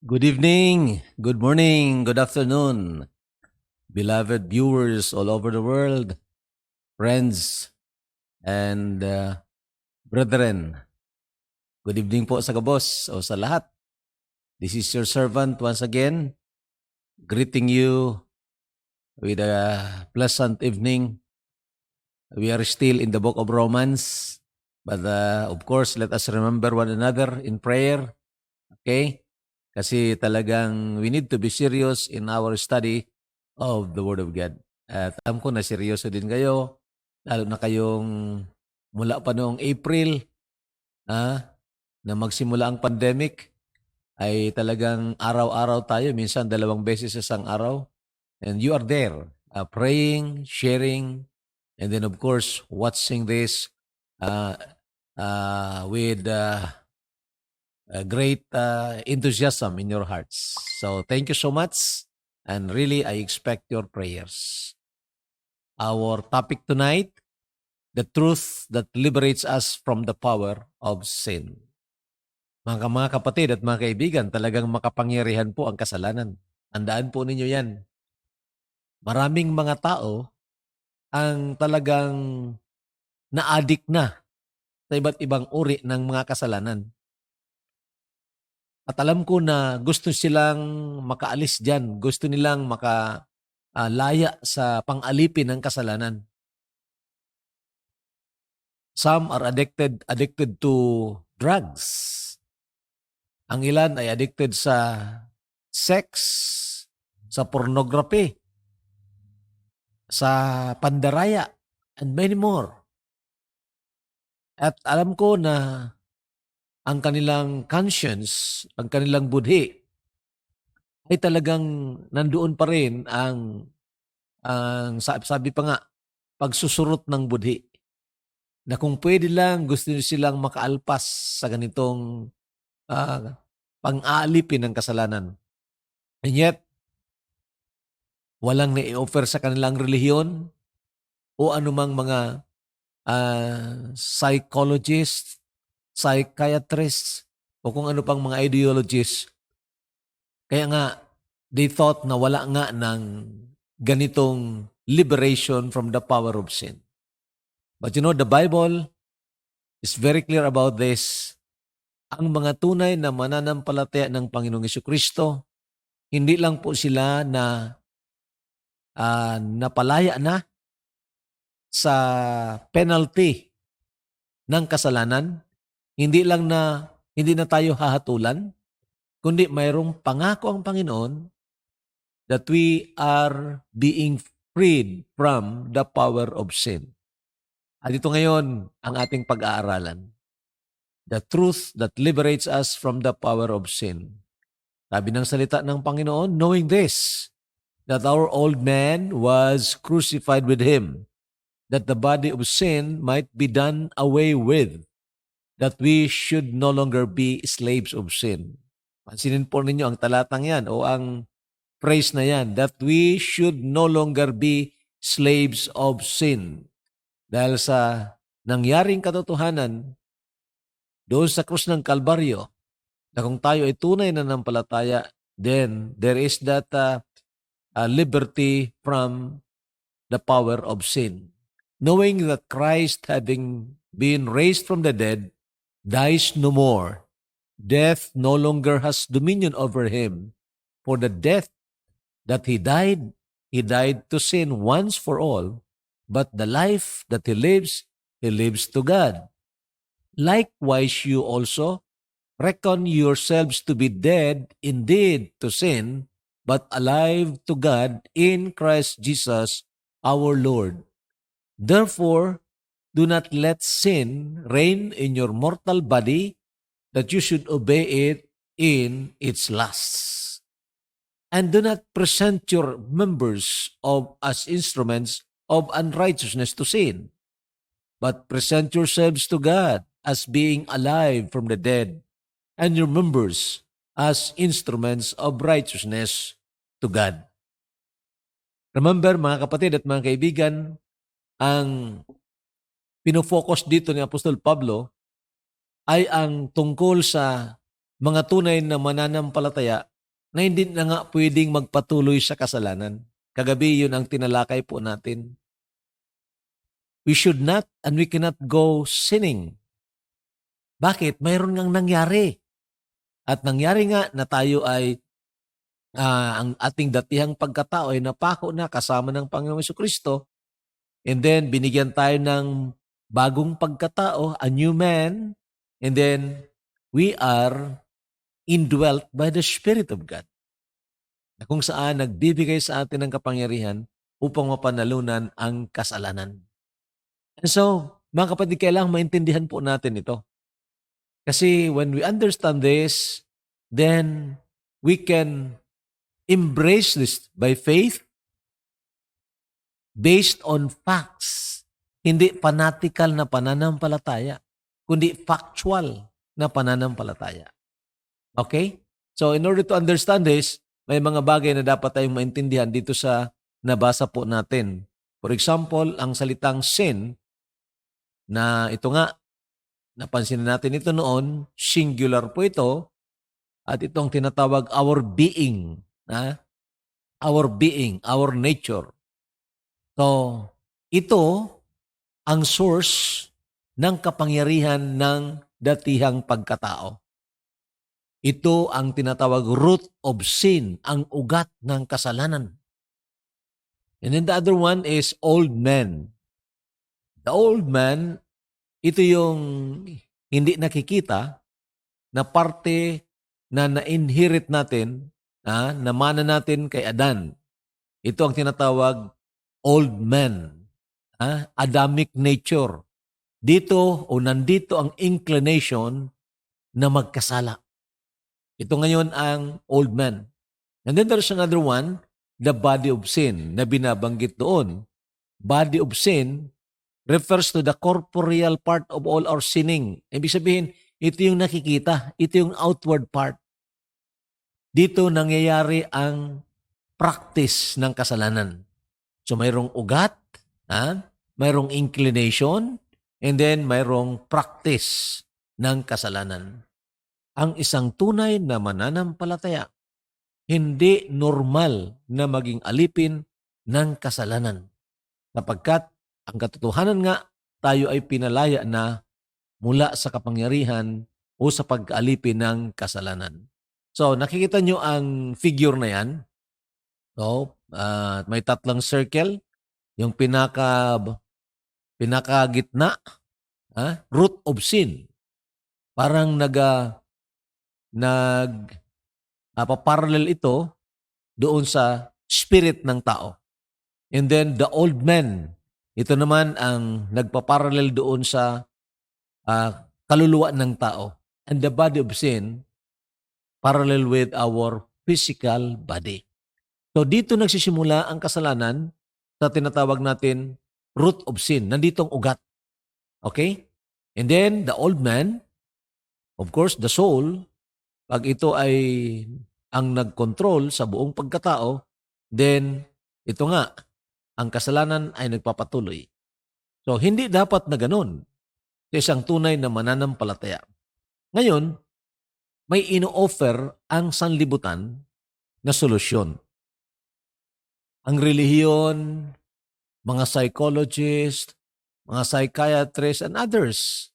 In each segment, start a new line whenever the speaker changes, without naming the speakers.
Good evening, good morning, good afternoon, beloved viewers all over the world, friends and brethren. Good evening po sa kabos o sa lahat. This is your servant once again, greeting you with a pleasant evening. We are still in the book of Romans, but of course, let us remember one another in prayer, okay? Kasi talagang we need to be serious in our study of the Word of God. At alam ko na seryoso din kayo, lalo na kayong mula pa noong April na magsimula ang pandemic, ay talagang araw-araw tayo, minsan 2 beses sa isang araw. And you are there, praying, sharing, and then of course, watching this uh, with great enthusiasm in your hearts. So thank you so much. And really, I expect your prayers. Our topic tonight, the truth that liberates us from the power of sin. Mga kapatid at mga kaibigan, talagang makapangyarihan po ang kasalanan. Tandaan po ninyo yan. Maraming mga tao ang talagang na-addict na sa iba't ibang uri ng mga kasalanan. At alam ko na gusto silang makaalis dyan. Gusto nilang makalaya sa pang-alipin ng kasalanan. Some are addicted to drugs. Ang ilan ay addicted sa sex, sa pornography, sa pandaraya, and many more. At alam ko na ang kanilang conscience, ang kanilang budhi, ay talagang nandoon pa rin ang sabi pa nga, pagsusurot ng budhi. Na kung pwede lang, gusto silang makaalpas sa ganitong pang-aalipin ng kasalanan. And yet, walang na-i-offer sa kanilang relihiyon o anumang mga psychologist, psychiatrist, o kung ano pang mga ideologies. Kaya nga, they thought na wala nga ng ganitong liberation from the power of sin. But you know, the Bible is very clear about this. Ang mga tunay na mananampalataya ng Panginoong Jesucristo, hindi lang po sila na napalaya na sa penalty ng kasalanan, hindi na tayo hahatulan, kundi mayroong pangako ang Panginoon that we are being freed from the power of sin. At ito ngayon ang ating pag-aaralan. The truth that liberates us from the power of sin. Sabi ng salita ng Panginoon, knowing this, that our old man was crucified with Him, that the body of sin might be done away with, that we should no longer be slaves of sin. Pansinin po ninyo ang talatang yan o ang phrase na yan, that we should no longer be slaves of sin. Dahil sa nangyaring katotohanan doon sa krus ng Kalbaryo, na kung tayo ay tunay na nanampalataya, then there is that liberty from the power of sin. Knowing that Christ, having been raised from the dead, dies no more. Death no longer has dominion over him. For the death that he died to sin once for all, but the life that he lives to God. Likewise, you also reckon yourselves to be dead indeed to sin, but alive to God in Christ Jesus our Lord. Therefore, do not let sin reign in your mortal body, that you should obey it in its lusts. And do not present your members as instruments of unrighteousness to sin, but present yourselves to God as being alive from the dead, and your members as instruments of righteousness to God. Remember, mga kapatid at mga kaibigan, ang pinofocus dito ni Apostol Pablo ay ang tungkol sa mga tunay na mananampalataya na hindi na nga pwedeng magpatuloy sa kasalanan. Kagabi, yun ang tinalakay po natin. We should not and we cannot go sinning. Bakit? Mayroon ngang nangyari. At nangyari nga na tayo ay ang ating datihang pagkatao ay napako na kasama ng Panginoong Jesucristo. And then, binigyan tayo ng bagong pagkatao, a new man. And then, we are indwelt by the Spirit of God. Na kung saan nagbibigay sa atin ng kapangyarihan upang mapanalunan ang kasalanan. And so, mga kapatid, kailangang maintindihan po natin ito. Kasi when we understand this, then we can embrace this by faith based on facts. Hindi fanatical na pananampalataya, kundi factual na pananampalataya. Okay? So in order to understand this, may mga bagay na dapat tayong maintindihan dito sa nabasa po natin. For example, ang salitang sin, na ito nga, napansin natin ito noon, singular po ito, at itong tinatawag our being, our being, our nature. So, ito ang source ng kapangyarihan ng datihang pagkatao. Ito ang tinatawag root of sin, ang ugat ng kasalanan. And then the other one is old man. The old man, ito yung hindi nakikita na parte na na-inherit natin, na mana natin kay Adan. Ito ang tinatawag old man, Adamic nature. Dito o nandito ang inclination na magkasala. Ito ngayon ang old man. And then there's another one, the body of sin, na binabanggit doon. Body of sin refers to the corporeal part of all our sinning. Ibig sabihin, ito yung nakikita, ito yung outward part. Dito nangyayari ang practice ng kasalanan. So mayroong ugat, mayroong inclination, and then mayroong practice ng kasalanan. Ang isang tunay na mananampalataya, hindi normal na maging alipin ng kasalanan. Sapagkat ang katotohanan nga, tayo ay pinalaya na mula sa kapangyarihan o sa pag-alipin ng kasalanan. So, nakikita nyo ang figure na yan. So, may tatlong circle. Yung pinakagitna, root of sin. Parang paparallel ito doon sa spirit ng tao. And then the old man, ito naman ang nagpaparallel doon sa kaluluwa ng tao. And the body of sin, parallel with our physical body. So dito nagsisimula ang kasalanan sa tinatawag natin root of sin. Nandito ang ugat. Okay? And then the old man, of course, the soul, pag ito ay ang nagkontrol sa buong pagkatao, then ito nga, ang kasalanan ay nagpapatuloy. So hindi dapat na ganun sa isang tunay na mananampalataya. Ngayon, may ino-offer ang sanlibutan na solusyon. Ang relihiyon, mga psychologist, mga psychiatrists, and others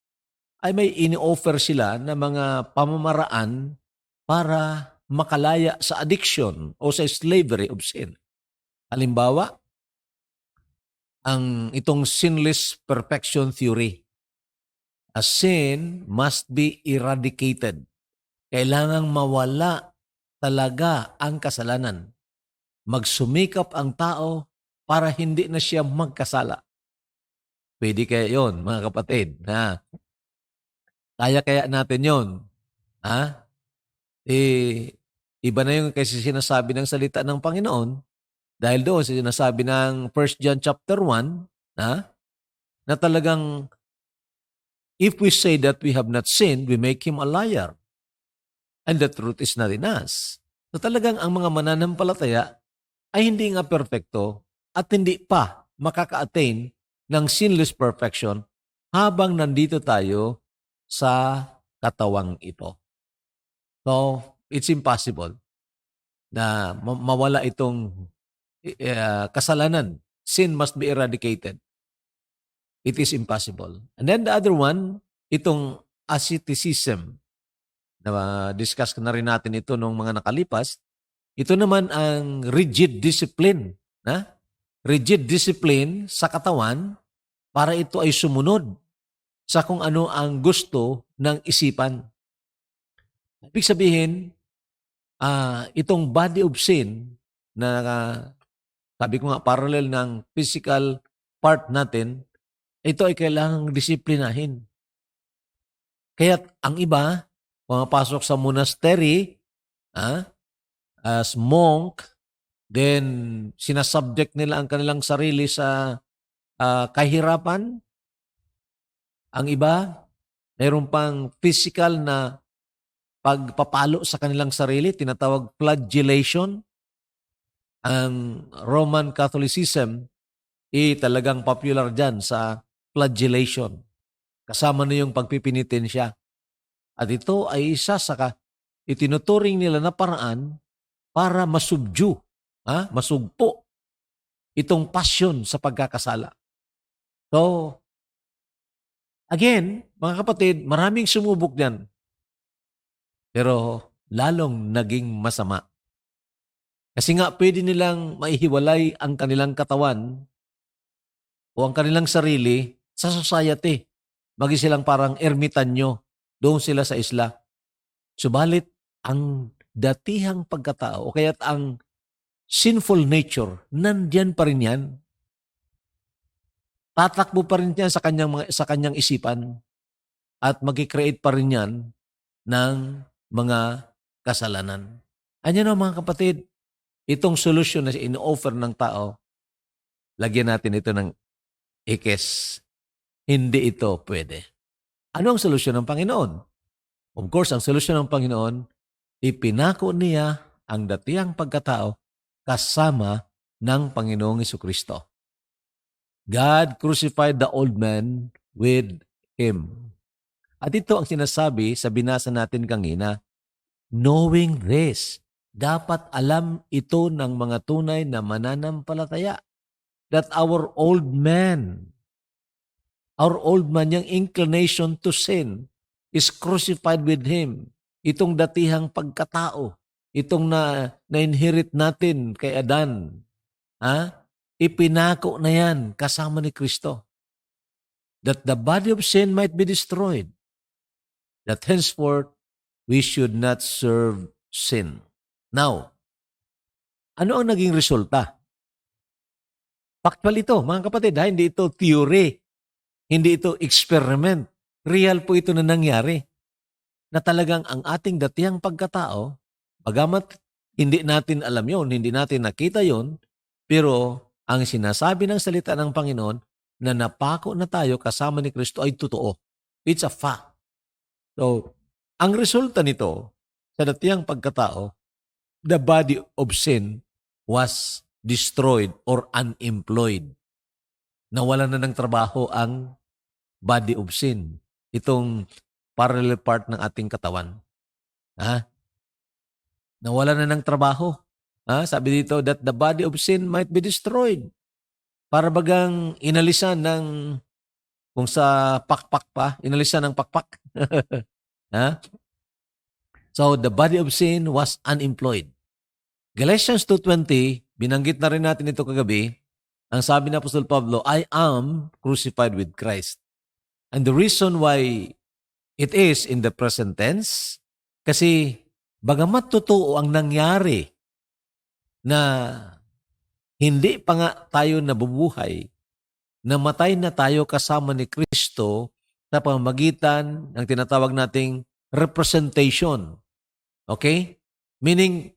ay may ini-offer sila na mga pamamaraan para makalaya sa addiction o sa slavery of sin. Halimbawa, itong sinless perfection theory. A sin must be eradicated. Kailangang mawala talaga ang kasalanan. Magsumikap ang tao para hindi na siya magkasala. Pwede kaya yon, mga kapatid. Kaya natin yon. Iba na yung kasi sinasabi ng salita ng Panginoon dahil doon sa sinasabi ng 1 John chapter 1, na talagang if we say that we have not sinned, we make him a liar. And the truth is not in us. So talagang ang mga mananampalataya ay hindi nga perfecto at hindi pa makaka-attain ng sinless perfection habang nandito tayo sa katawang ito. So, it's impossible. na mawala itong kasalanan. Sin must be eradicated. It is impossible. And then the other one, itong asceticism. Na-discuss na rin natin ito nung mga nakalipas. Ito naman ang rigid discipline. Rigid discipline sa katawan para ito ay sumunod sa kung ano ang gusto ng isipan. Ibig sabihin, itong body of sin na sabi ko nga parallel ng physical part natin, ito ay kailangang disiplinahin. Kaya ang iba, pumapasok sa monastery, as monk, then sinasubject nila ang kanilang sarili sa kahirapan. Ang iba, mayroon pang physical na pagpapalo sa kanilang sarili, tinatawag flagellation. Ang Roman Catholicism, talagang popular dyan sa flagellation. Kasama na yung pagpipinitensya. At ito ay isa sa itinuturing nila na paraan para masubdue, masugpo itong passion sa pagkakasala. So, again, mga kapatid, maraming sumubok diyan. Pero lalong naging masama. Kasi nga pwede nilang maihiwalay ang kanilang katawan o ang kanilang sarili sa society. Magi silang parang ermitanyo. Doon sila sa isla. Subalit, ang datihang pagkatao o kaya't ang sinful nature, nandyan pa rin yan. Tatakbo pa rin yan sa kanyang isipan at mag-create pa rin yan ng mga kasalanan. Ano mga kapatid, itong solusyon na in-offer ng tao, lagyan natin ito ng ikes. Hindi ito pwede. Ano ang solusyon ng Panginoon? Of course, ang solusyon ng Panginoon, ipinako niya ang datihang pagkatao kasama ng Panginoong Jesucristo. God crucified the old man with Him. At ito ang sinasabi sa binasa natin kanina, knowing this, dapat alam ito ng mga tunay na mananampalataya that our old man, yung inclination to sin, is crucified with Him. Itong datihang pagkatao, itong na-inherit natin kay Adan, ipinako na yan kasama ni Kristo. That the body of sin might be destroyed. That henceforth, we should not serve sin. Now, ano ang naging resulta? Factual ito, mga kapatid, hindi ito theory. Hindi ito experiment. Real po ito na nangyari. Na talagang ang ating datihang pagkatao, bagamat hindi natin alam yon, hindi natin nakita yon, pero ang sinasabi ng salita ng Panginoon na napako na tayo kasama ni Kristo ay totoo. It's a fact. So, ang resulta nito sa datihang pagkatao, the body of sin was destroyed or unemployed. Nawalan na ng trabaho ang body of sin. Itong parallel part ng ating katawan. Nawalan na ng trabaho. Sabi dito that the body of sin might be destroyed. Para bagang inalisan ng, kung sa pakpak pa, inalisan ng pakpak. So the body of sin was unemployed. Galatians 2:20, binanggit na rin natin ito kagabi. Ang sabi ni Apostol Pablo, I am crucified with Christ. And the reason why it is in the present tense, kasi bagamat totoo ang nangyari na hindi pa nga tayo nabubuhay, namatay na tayo kasama ni Kristo sa pamamagitan ng tinatawag nating representation. Okay? Meaning,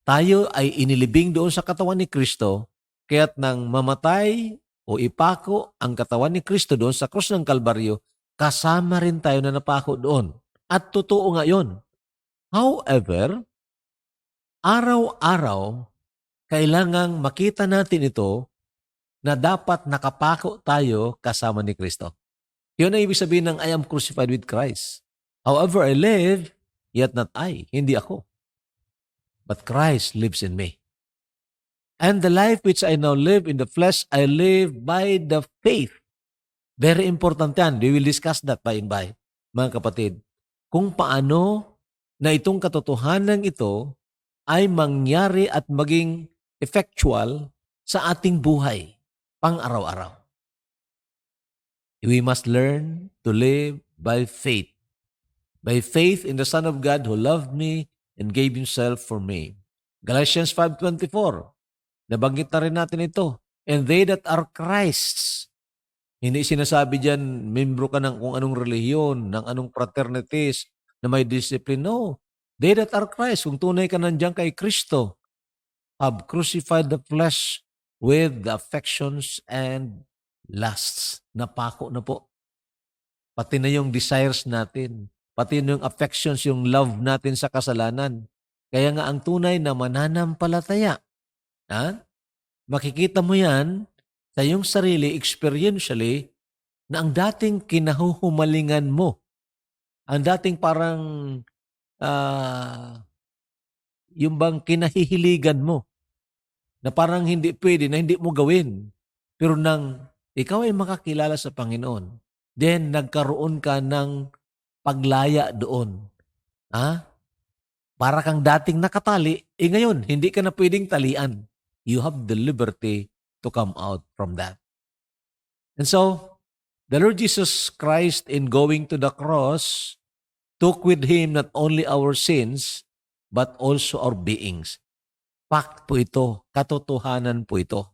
tayo ay inilibing doon sa katawan ni Kristo, kaya't nang mamatay o ipako ang katawan ni Kristo doon sa krus ng Kalbaryo, kasama rin tayo na napako doon. At totoo nga yun. However, araw-araw, kailangang makita natin ito na dapat nakapako tayo kasama ni Kristo. Yun ang ibig sabihin ng I am crucified with Christ. However, I live, yet not I. Hindi ako. but Christ lives in me. And the life which I now live in the flesh, I live by the faith. Very important yan. We will discuss that by and by, mga kapatid. Kung paano na itong katotohanan ito ay mangyari at maging effectual sa ating buhay pang-araw-araw. We must learn to live by faith. By faith in the Son of God who loved me and gave Himself for me. Galatians 5:24. Nabanggit na rin natin ito. And they that are Christ's. Hindi sinasabi dyan, membro ka ng kung anong relihiyon, ng anong fraternities, na may discipline. No. They that are Christ, kung tunay ka nandiyan kay Kristo, have crucified the flesh with the affections and lusts. Napako na po. Pati na yung desires natin. Pati na yung affections, yung love natin sa kasalanan. Kaya nga ang tunay na mananampalataya, makikita mo yan sa iyong sarili, experientially, na ang dating kinahuhumalingan mo, ang dating parang yung bang kinahihiligan mo, na parang hindi pwede, na hindi mo gawin. Pero nang ikaw ay makakilala sa Panginoon, then nagkaroon ka ng paglaya doon. Para kang dating nakatali, ngayon, hindi ka na pwedeng talian. You have the liberty to come out from that. And so, the Lord Jesus Christ in going to the cross took with Him not only our sins, but also our beings. Fact po ito, katotohanan po ito.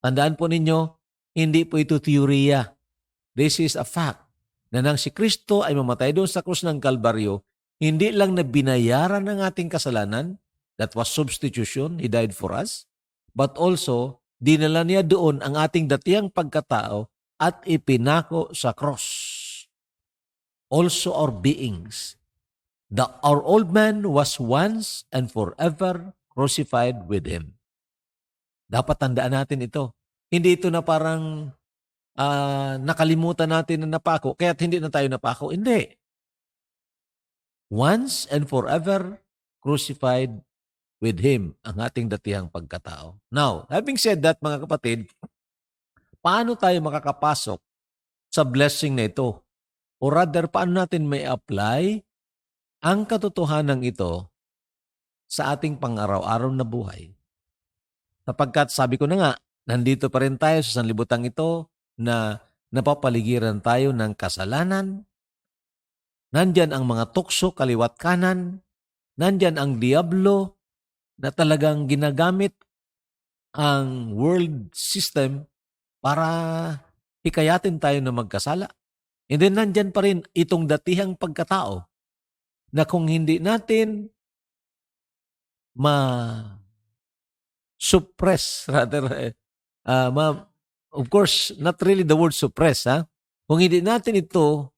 Tandaan po ninyo, hindi po ito teorya. This is a fact na nang si Kristo ay mamatay doon sa krus ng Kalbaryo, hindi lang na binayaran ng ating kasalanan, that was substitution, He died for us, but also, dinala niya doon ang ating datihang pagkatao at ipinako sa cross. Also our beings. Our old man was once and forever crucified with Him. Dapat tandaan natin ito. Hindi ito na parang nakalimutan natin na napako, kaya't hindi na tayo napako. Hindi. Once and forever crucified with Him, ang ating datihang pagkatao. Now, having said that, mga kapatid, paano tayo makakapasok sa blessing na ito? O rather, paano natin may apply ang katotohanan ito sa ating pang-araw-araw na buhay? Sapagkat sabi ko na nga, nandito pa rin tayo sa sanlibutan ito na napapaligiran tayo ng kasalanan. Nandyan ang mga tukso, kaliwat kanan. Nandyan ang diablo, na talagang ginagamit ang world system para hikayatin tayo na magkasala. And then nandyan pa rin itong datihang pagkatao na kung hindi natin suppress, rather, of course, not really the word suppress, kung hindi natin ito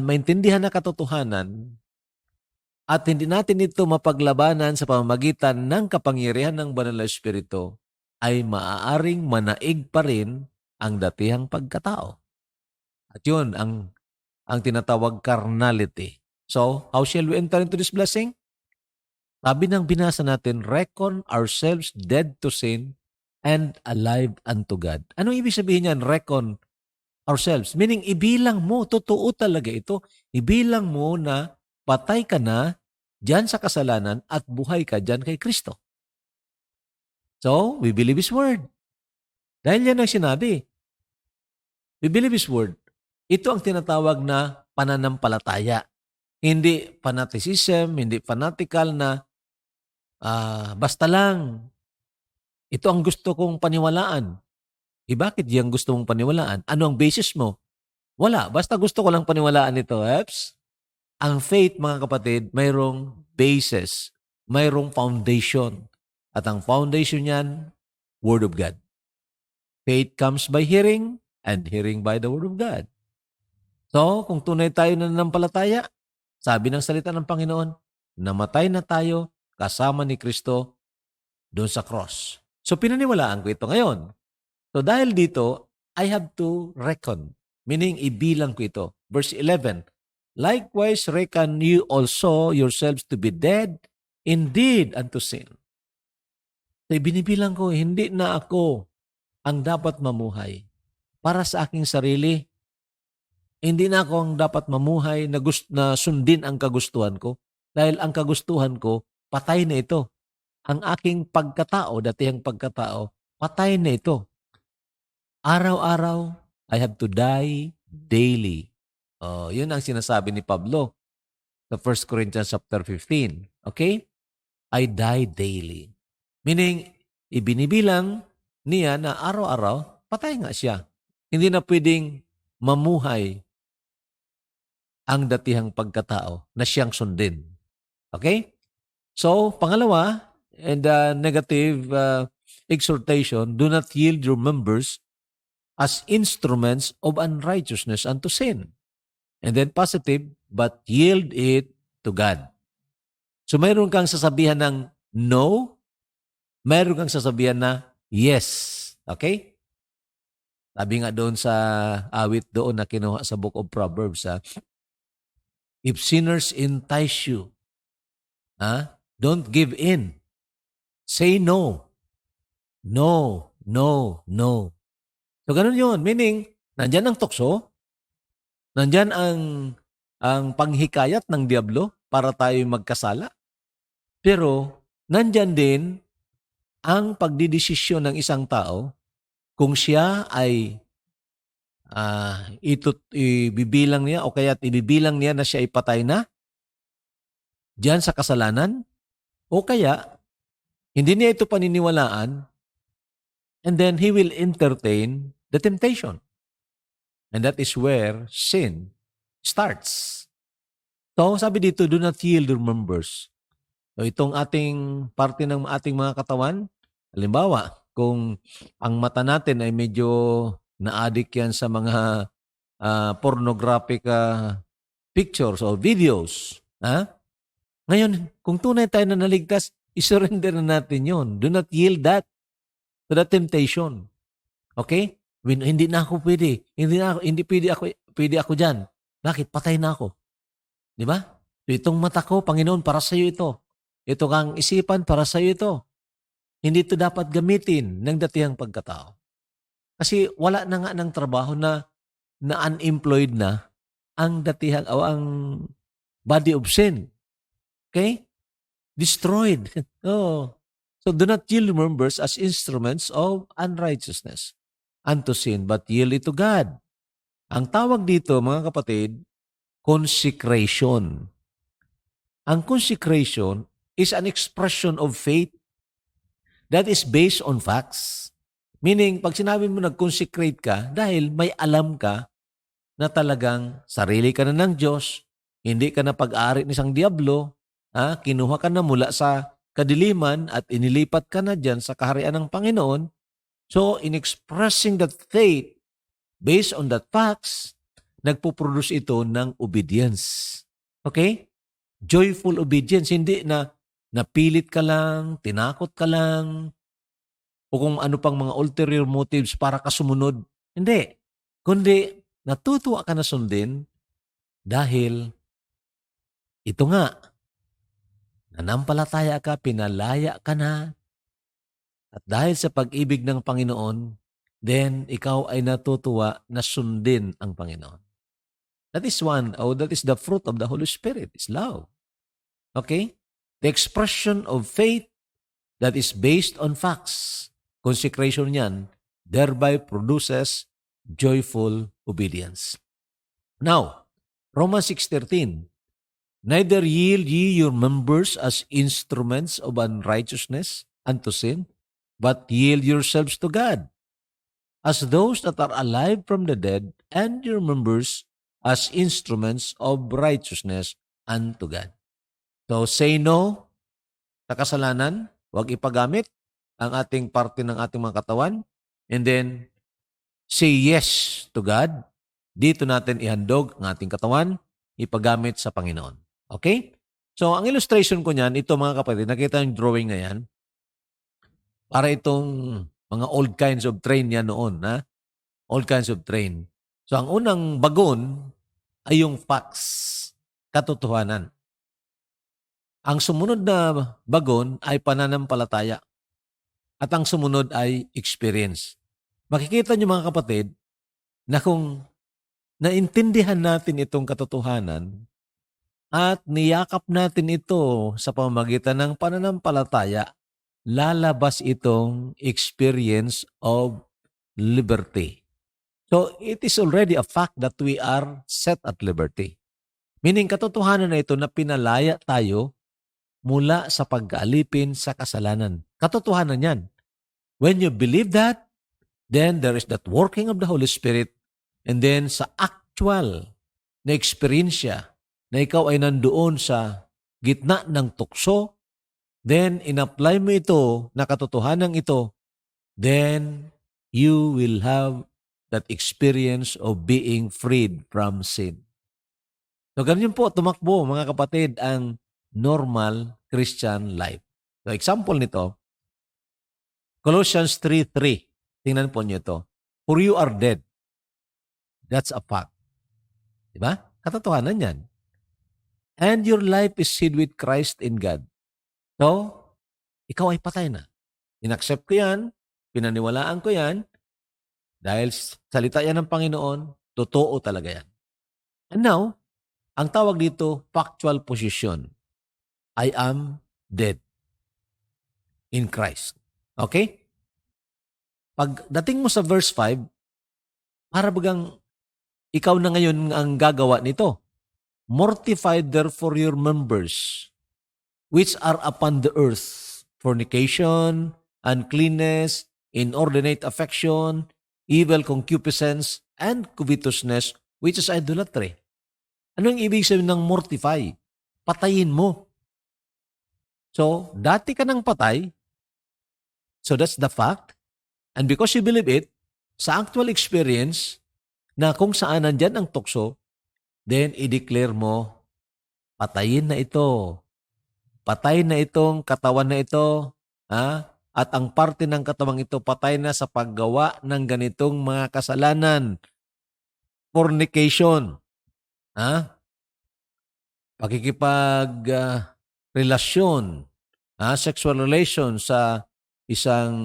maintindihan na katotohanan, at hindi natin ito mapaglabanan sa pamamagitan ng kapangyarihan ng Banal na Espiritu, ay maaaring manaig pa rin ang datihang pagkatao. At yun, ang tinatawag carnality. So, how shall we enter into this blessing? Sabi ng binasa natin, reckon ourselves dead to sin and alive unto God. Anong ibig sabihin yan, reckon ourselves? Meaning, ibilang mo, totoo talaga ito, ibilang mo na patay ka na diyan sa kasalanan at buhay ka diyan kay Kristo. So, we believe His Word. Dahil yan ang sinabi. We believe His Word. Ito ang tinatawag na pananampalataya. Hindi fanaticism, hindi fanatical na basta lang. Ito ang gusto kong paniwalaan. Bakit yan gusto mong paniwalaan? Ano ang basis mo? Wala. Basta gusto ko lang paniwalaan ito. Ang faith, mga kapatid, mayroong basis, mayroong foundation. At ang foundation niyan, Word of God. Faith comes by hearing, and hearing by the Word of God. So, kung tunay tayo na nanampalataya, sabi ng salita ng Panginoon, namatay na tayo kasama ni Kristo doon sa cross. So, pinaniwalaan ko ito ngayon. So, dahil dito, I have to reckon, meaning ibilang ko ito. Verse 11, likewise reckon you also yourselves to be dead indeed unto sin. So, binibilang ko, hindi na ako ang dapat mamuhay para sa aking sarili. Hindi na ako ang dapat mamuhay na sundin ang kagustuhan ko. Dahil ang kagustuhan ko, patay na ito. Ang aking pagkatao, datihang pagkatao, patay na ito. Araw-araw, I have to die daily. Oh, yun ang sinasabi ni Pablo sa 1 Corinthians chapter 15. Okay? I die daily. Meaning, ibinibilang niya na araw-araw, patay nga siya. Hindi na pwedeng mamuhay ang datihang pagkatao na siyang sundin. Okay? So, pangalawa, and negative exhortation, do not yield your members as instruments of unrighteousness unto sin. And then positive, but yield it to God. So, mayroon kang sasabihan ng no, mayroon kang sasabihan na yes. Okay? Sabi nga doon sa awit doon na kinuha sa Book of Proverbs, if sinners entice you, don't give in. Say no. No, no, no. So, ganun yun. Meaning, nandyan ang tukso, nandyan ang panghikayat ng diablo para tayo magkasala. Pero, nandyan din ang pagdidesisyon ng isang tao kung siya ay ibibilang niya o kaya ibibilang niya na siya ay patay na diyan sa kasalanan o kaya hindi niya ito paniniwalaan and then he will entertain the temptation. And that is where sin starts. So, sabi dito, do not yield your members. So, itong ating parte ng ating mga katawan, halimbawa, kung ang mata natin ay medyo na-addict yan sa mga pornographic pictures or videos. Ngayon, kung tunay tayo na naligtas, isurrender na natin yon. Do not yield that to the temptation. Okay? Hindi na ako pwede. Hindi pwede ako dyan. Bakit? Patay na ako. Di ba? So, itong mata ko, Panginoon, para sa iyo ito. Ito kang isipan, para sa iyo ito. Hindi ito dapat gamitin ng datihang pagkatao. Kasi wala na nga ng trabaho na unemployed na ang datihang o ang body of sin. Okay? Destroyed. Oh. So do not yield members as instruments of unrighteousness unto sin, but yield it to God. Ang tawag dito, mga kapatid, consecration. Ang consecration is an expression of faith that is based on facts. Meaning, pag sinabi mo nag-consecrate ka, dahil may alam ka na talagang sarili ka na ng Diyos, hindi ka na pag-aari ng isang diablo, kinuha ka na mula sa kadiliman at inilipat ka na dyan sa kaharian ng Panginoon. So, in expressing that faith based on that facts, nagpuproduce ito ng obedience. Okay? Joyful obedience. Hindi na napilit ka lang, tinakot ka lang, o kung ano pang mga ulterior motives para ka sumunod. Hindi. Kundi, natutuwa ka na sundin dahil ito nga, nanampalataya ka, pinalaya ka na, at dahil sa pag-ibig ng Panginoon, then ikaw ay natutuwa na sundin ang Panginoon. That is that is the fruit of the Holy Spirit, is love. Okay? The expression of faith that is based on facts. Consecration yan, thereby produces joyful obedience. Now, Romans 6:13, neither yield ye your members as instruments of unrighteousness unto sin, but yield yourselves to God, as those that are alive from the dead, and your members as instruments of righteousness unto God. So, say no sa kasalanan, huwag ipagamit ang ating parte ng ating mga katawan, and then say yes to God. Dito natin ihandog ang ating katawan, ipagamit sa Panginoon. Okay? So, ang illustration ko niyan, ito mga kapatid, nakita yung drawing na yan, para itong mga old kinds of train yan noon. Old kinds of train. So, ang unang bagon ay yung facts, katotohanan. Ang sumunod na bagon ay pananampalataya at ang sumunod ay experience. Makikita niyo mga kapatid na kung naintindihan natin itong katotohanan at niyakap natin ito sa pamamagitan ng pananampalataya, lalabas itong experience of liberty. So, it is already a fact that we are set at liberty. Meaning, katotohanan na ito na pinalaya tayo mula sa pag-aalipin sa kasalanan. Katotohanan yan. When you believe that, then there is that working of the Holy Spirit, and then sa actual na eksperyensya na ikaw ay nandoon sa gitna ng tukso, then in-apply mo ito na katotohanan ito, then you will have that experience of being freed from sin. So ganyan po tumakbo mga kapatid ang normal Christian life. So example nito, Colossians 3:3. Tingnan po niyo ito. For you are dead. That's a fact. Diba? Katotohanan yan. And your life is hid with Christ in God. So, ikaw ay patay na. Inaccept ko yan, pinaniwalaan ko yan, dahil salita yan ng Panginoon, totoo talaga yan. And now, ang tawag dito, factual position. I am dead in Christ. Okay? Pagdating mo sa verse 5, para bagang ikaw na ngayon ang gagawa nito. Mortify therefore your members, which are upon the earth, fornication, uncleanness, inordinate affection, evil concupiscence, and covetousness, which is idolatry. Ano yung ibig sabihin ng mortify? Patayin mo. So, dati ka nang patay, so that's the fact, and because you believe it, sa actual experience, na kung saan nandyan ang tukso, then i-declare mo, patayin na ito. Patay na itong katawan na ito, at ang parte ng katawang ito patay na sa paggawa ng ganitong mga kasalanan. Fornication, pakikipag-relasyon, sexual relation sa isang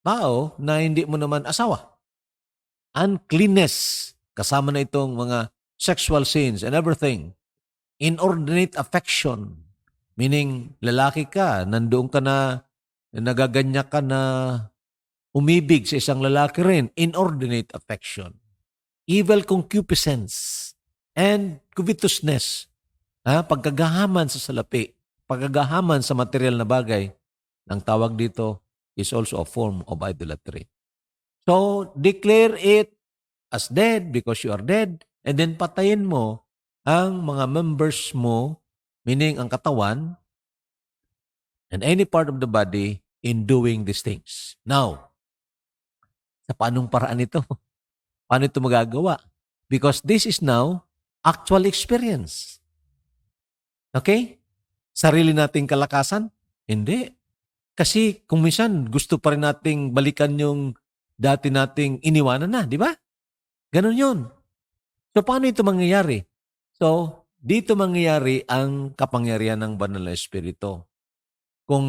tao na hindi mo naman asawa. Uncleanness, kasama na itong mga sexual sins and everything. Inordinate affection, meaning lalaki ka, nandoon ka na, nagaganya ka na umibig sa isang lalaki rin. Inordinate affection. Evil concupiscence and covetousness. Pagkagahaman sa salapi, pagkagahaman sa material na bagay, ang tawag dito is also a form of idolatry. So, declare it as dead because you are dead, and then patayin mo ang mga members mo, meaning ang katawan, and any part of the body in doing these things. Now, sa paanong paraan ito? Paano ito magagawa? Because this is now actual experience. Okay? Sarili nating kalakasan? Hindi. Kasi kung minsan gusto pa rin nating balikan yung dati nating iniwanan na, di ba? Ganon yun. So, paano ito mangyayari? So, dito mangyayari ang kapangyarihan ng Banal na Espiritu. Kung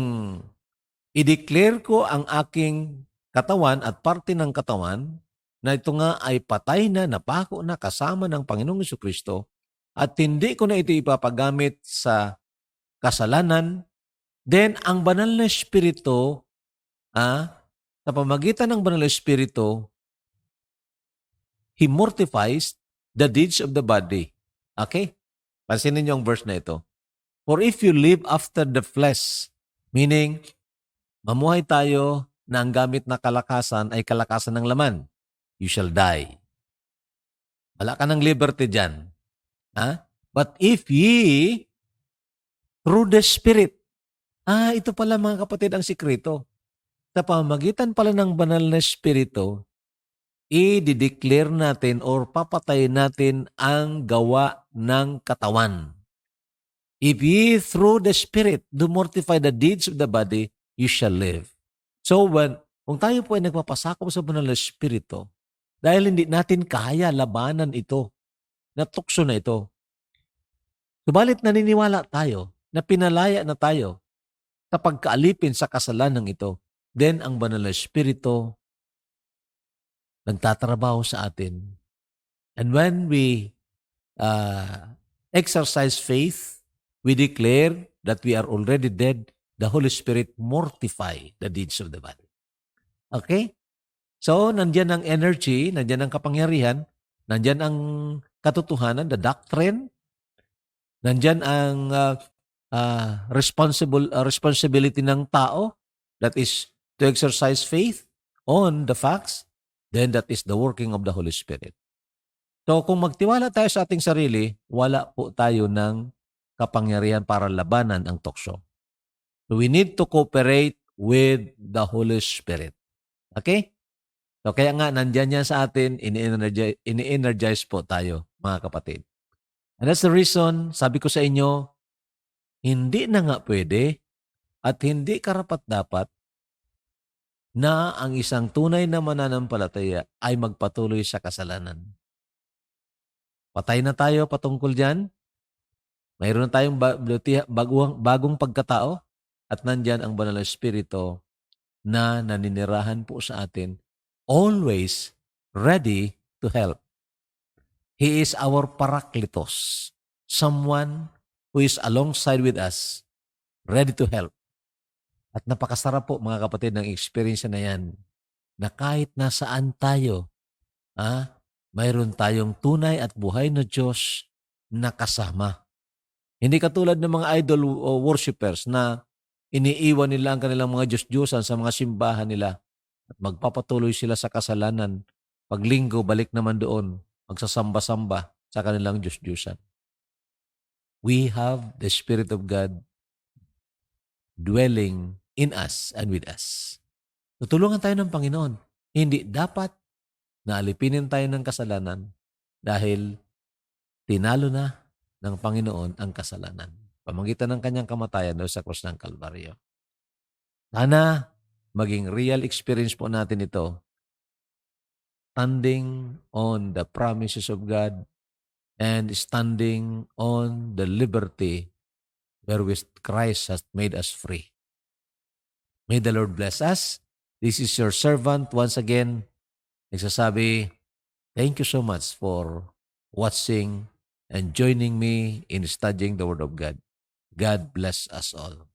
i-declare ko ang aking katawan at parte ng katawan na ito nga ay patay na, napako na kasama ng Panginoong Jesucristo at hindi ko na ito ipapagamit sa kasalanan, then ang Banal na Espiritu, sa pamagitan ng Banal na Espiritu, He mortifies the deeds of the body. Okay? Pansinin niyo ang verse na ito. For if you live after the flesh, meaning, mamuhay tayo na ang gamit na kalakasan ay kalakasan ng laman, you shall die. Wala ka ng liberty dyan. But if ye, through the Spirit, ito pala mga kapatid ang sikreto. Sa pamamagitan pala ng Banal na Espiritu, i-declare natin or papatayin natin ang gawa ng katawan. If ye through the Spirit do mortify the deeds of the body, you shall live. So kung tayo po ay nagpapasakop sa Banal na Espiritu, dahil hindi natin kaya labanan ito, natukso na ito, subalit naniniwala tayo na pinalaya na tayo sa pagkaalipin sa kasalanang ito, then ang Banal na Espiritu nagtatrabaho sa atin. And when we exercise faith, we declare that we are already dead. The Holy Spirit mortify the deeds of the body. Okay? So, nandyan ang energy, nandyan ang kapangyarihan, nandyan ang katotohanan, the doctrine, nandyan ang responsibility ng tao, that is to exercise faith on the facts, then that is the working of the Holy Spirit. So kung magtiwala tayo sa ating sarili, wala po tayo ng kapangyarihan para labanan ang tukso. So we need to cooperate with the Holy Spirit. Okay? So kaya nga, nandyan yan sa atin, ini-energize po tayo, mga kapatid. And that's the reason, sabi ko sa inyo, hindi na nga pwede at hindi karapat-dapat na ang isang tunay na mananampalataya ay magpatuloy sa kasalanan. Patay na tayo patungkol dyan. Mayroon na tayong bagong pagkatao at nandyan ang Banal na Espiritu na naninirahan po sa atin, always ready to help. He is our Parakletos, someone who is alongside with us, ready to help. At napakasarap po mga kapatid ng experience na yan, na kahit nasaan tayo, mayroon tayong tunay at buhay na Diyos na kasama. Hindi katulad ng mga idol worshippers na iniiwan nila ang kanilang mga Diyos-Diyosan sa mga simbahan nila at magpapatuloy sila sa kasalanan. Pag linggo, balik naman doon, magsasamba-samba sa kanilang Diyos-Diyosan. We have the Spirit of God dwelling in us and with us. Tutulungan tayo ng Panginoon. Hindi dapat na alipinin tayo ng kasalanan dahil tinalo na ng Panginoon ang kasalanan. Pamagitan ng kanyang kamatayan doon sa krus ng Kalbaryo. Sana maging real experience po natin ito. Standing on the promises of God and standing on the liberty wherewith Christ has made us free. May the Lord bless us. This is your servant once again, nagsasabi, thank you so much for watching and joining me in studying the Word of God. God bless us all.